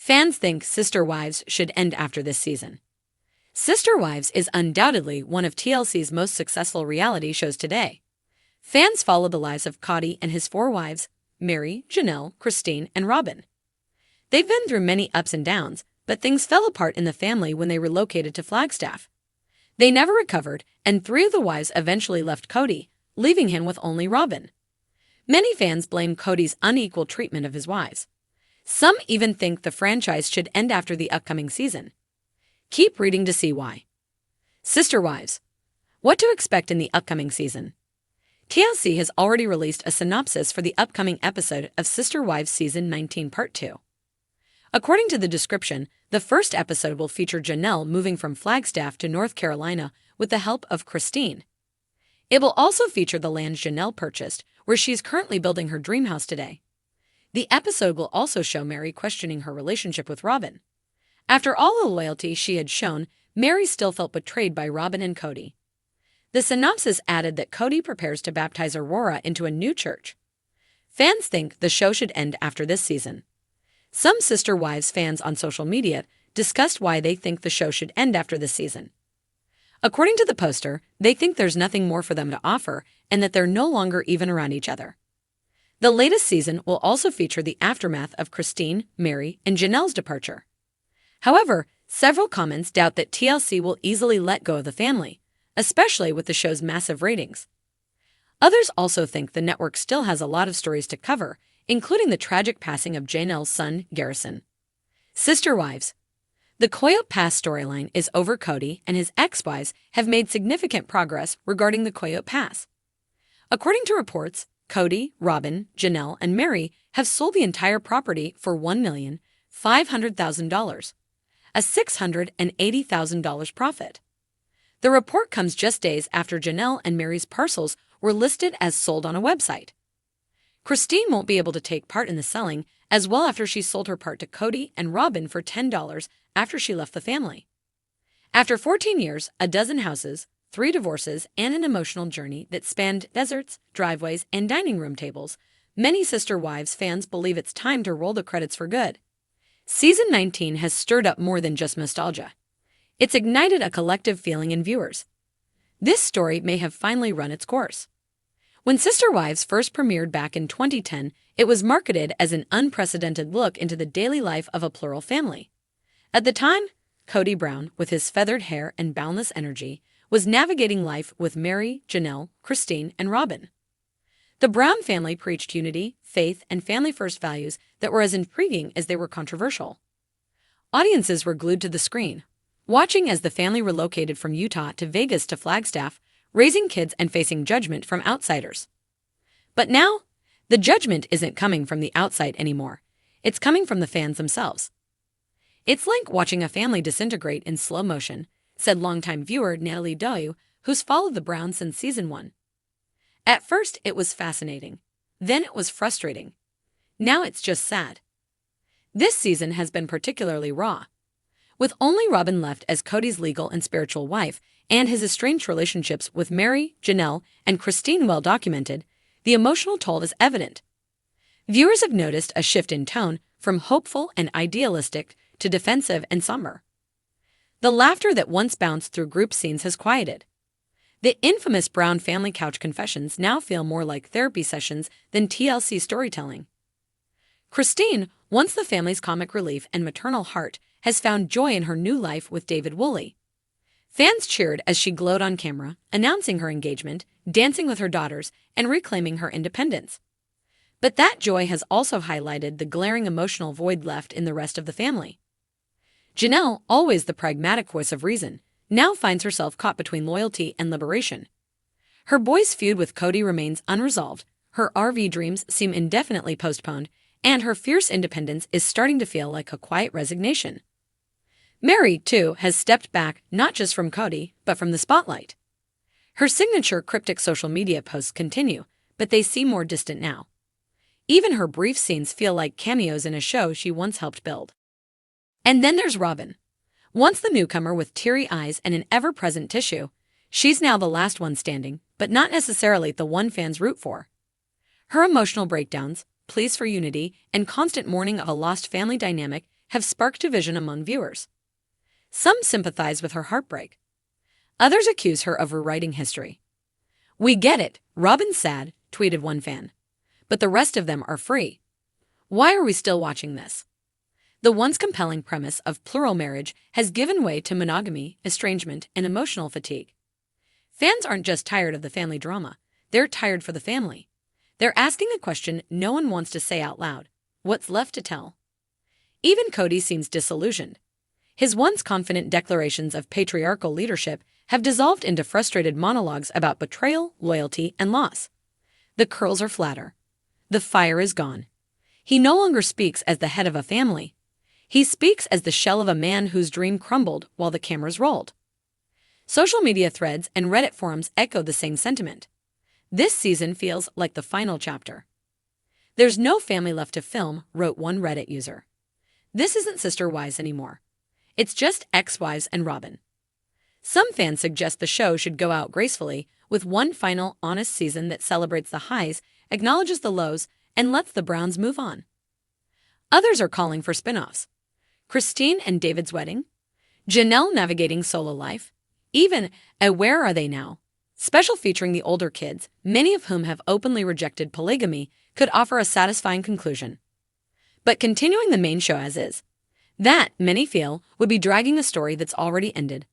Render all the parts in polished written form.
Fans think Sister Wives should end after this season. Sister Wives is undoubtedly one of TLC's most successful reality shows today. Fans follow the lives of Cody and his four wives, Mary, Janelle, Cristin, and Robin. They've been through many ups and downs, but things fell apart in the family when they relocated to Flagstaff. They never recovered, and three of the wives eventually left Cody, leaving him with only Robin. Many fans blame Cody's unequal treatment of his wives. Some even think the franchise should end after the upcoming season. Keep reading to see why. Sister Wives. What to expect in the upcoming season? TLC has already released a synopsis for the upcoming episode of Sister Wives Season 19 Part 2. According to the description, the first episode will feature Janelle moving from Flagstaff to North Carolina with the help of Cristin. It will also feature the land Janelle purchased, where she is currently building her dream house today. The episode will also show Mary questioning her relationship with Robin. After all the loyalty she had shown, Mary still felt betrayed by Robin and Cody. The synopsis added that Cody prepares to baptize Aurora into a new church. Fans think the show should end after this season. Some Sister Wives fans on social media discussed why they think the show should end after this season. According to the poster, they think there's nothing more for them to offer and that they're no longer even around each other. The latest season will also feature the aftermath of Cristin, Mary, and Janelle's departure. However, several comments doubt that TLC will easily let go of the family, especially with the show's massive ratings. Others also think the network still has a lot of stories to cover, including the tragic passing of Janelle's son, Garrison. Sister Wives. The Coyote Pass storyline is over. Cody and his ex-wives have made significant progress regarding the Coyote Pass. According to reports, Cody, Robin, Janelle, and Mary have sold the entire property for $1,500,000, a $680,000 profit. The report comes just days after Janelle and Mary's parcels were listed as sold on a website. Cristin won't be able to take part in the selling as well after she sold her part to Cody and Robin for $10 after she left the family. After 14 years, a dozen houses, 3 divorces, and an emotional journey that spanned deserts, driveways, and dining room tables, many Sister Wives fans believe it's time to roll the credits for good. Season 19 has stirred up more than just nostalgia. It's ignited a collective feeling in viewers. This story may have finally run its course. When Sister Wives first premiered back in 2010, it was marketed as an unprecedented look into the daily life of a plural family. At the time, Cody Brown, with his feathered hair and boundless energy, was navigating life with Mary, Janelle, Cristin, and Robin. The Brown family preached unity, faith, and family-first values that were as intriguing as they were controversial. Audiences were glued to the screen, watching as the family relocated from Utah to Vegas to Flagstaff, raising kids and facing judgment from outsiders. But now, the judgment isn't coming from the outside anymore. It's coming from the fans themselves. It's like watching a family disintegrate in slow motion, said longtime viewer Natalie Doyle, who's followed the Browns since season 1. At first, it was fascinating. Then it was frustrating. Now it's just sad. This season has been particularly raw. With only Robin left as Cody's legal and spiritual wife, and his estranged relationships with Mary, Janelle, and Cristin well documented, the emotional toll is evident. Viewers have noticed a shift in tone from hopeful and idealistic to defensive and somber. The laughter that once bounced through group scenes has quieted. The infamous Brown family couch confessions now feel more like therapy sessions than TLC storytelling. Cristin, once the family's comic relief and maternal heart, has found joy in her new life with David Woolley. Fans cheered as she glowed on camera, announcing her engagement, dancing with her daughters, and reclaiming her independence. But that joy has also highlighted the glaring emotional void left in the rest of the family. Janelle, always the pragmatic voice of reason, now finds herself caught between loyalty and liberation. Her boys' feud with Cody remains unresolved, her RV dreams seem indefinitely postponed, and her fierce independence is starting to feel like a quiet resignation. Mary, too, has stepped back not just from Cody, but from the spotlight. Her signature cryptic social media posts continue, but they seem more distant now. Even her brief scenes feel like cameos in a show she once helped build. And then there's Robin. Once the newcomer with teary eyes and an ever-present tissue, she's now the last one standing, but not necessarily the one fans root for. Her emotional breakdowns, pleas for unity, and constant mourning of a lost family dynamic have sparked division among viewers. Some sympathize with her heartbreak. Others accuse her of rewriting history. "We get it, Robin's sad," tweeted one fan. "But the rest of them are free. Why are we still watching this?" The once compelling premise of plural marriage has given way to monogamy, estrangement, and emotional fatigue. Fans aren't just tired of the family drama, they're tired for the family. They're asking a question no one wants to say out loud: what's left to tell? Even Cody seems disillusioned. His once confident declarations of patriarchal leadership have dissolved into frustrated monologues about betrayal, loyalty, and loss. The curls are flatter. The fire is gone. He no longer speaks as the head of a family. He speaks as the shell of a man whose dream crumbled while the cameras rolled. Social media threads and Reddit forums echo the same sentiment. This season feels like the final chapter. "There's no family left to film," wrote one Reddit user. "This isn't Sister Wives anymore. It's just ex-wives and Robin." Some fans suggest the show should go out gracefully, with one final, honest season that celebrates the highs, acknowledges the lows, and lets the Browns move on. Others are calling for spin-offs. Cristin and David's wedding, Janelle navigating solo life, even a Where Are They Now? Special featuring the older kids, many of whom have openly rejected polygamy, could offer a satisfying conclusion. But continuing the main show as is, that, many feel, would be dragging a story that's already ended.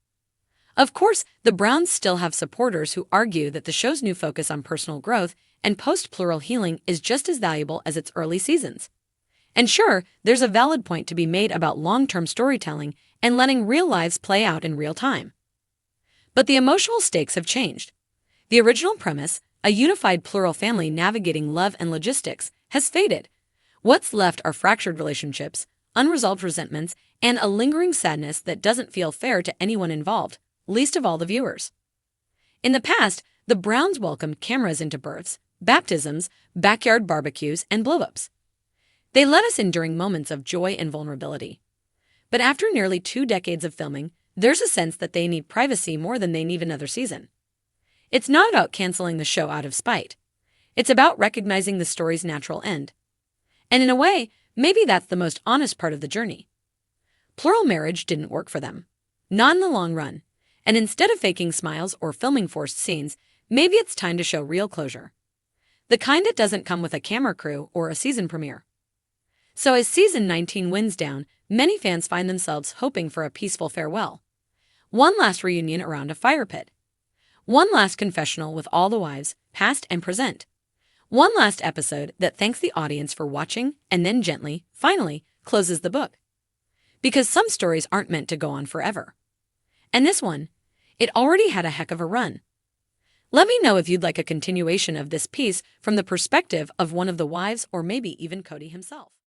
Of course, the Browns still have supporters who argue that the show's new focus on personal growth and post-plural healing is just as valuable as its early seasons. And sure, there's a valid point to be made about long-term storytelling and letting real lives play out in real time. But the emotional stakes have changed. The original premise, a unified plural family navigating love and logistics, has faded. What's left are fractured relationships, unresolved resentments, and a lingering sadness that doesn't feel fair to anyone involved, least of all the viewers. In the past, the Browns welcomed cameras into births, baptisms, backyard barbecues, and blow-ups. They let us in during moments of joy and vulnerability. But after nearly 2 decades of filming, there's a sense that they need privacy more than they need another season. It's not about canceling the show out of spite. It's about recognizing the story's natural end. And in a way, maybe that's the most honest part of the journey. Plural marriage didn't work for them. Not in the long run. And instead of faking smiles or filming forced scenes, maybe it's time to show real closure. The kind that doesn't come with a camera crew or a season premiere. So as season 19 winds down, many fans find themselves hoping for a peaceful farewell. One last reunion around a fire pit. One last confessional with all the wives, past and present. One last episode that thanks the audience for watching and then gently, finally, closes the book. Because some stories aren't meant to go on forever. And this one, it already had a heck of a run. Let me know if you'd like a continuation of this piece from the perspective of one of the wives or maybe even Cody himself.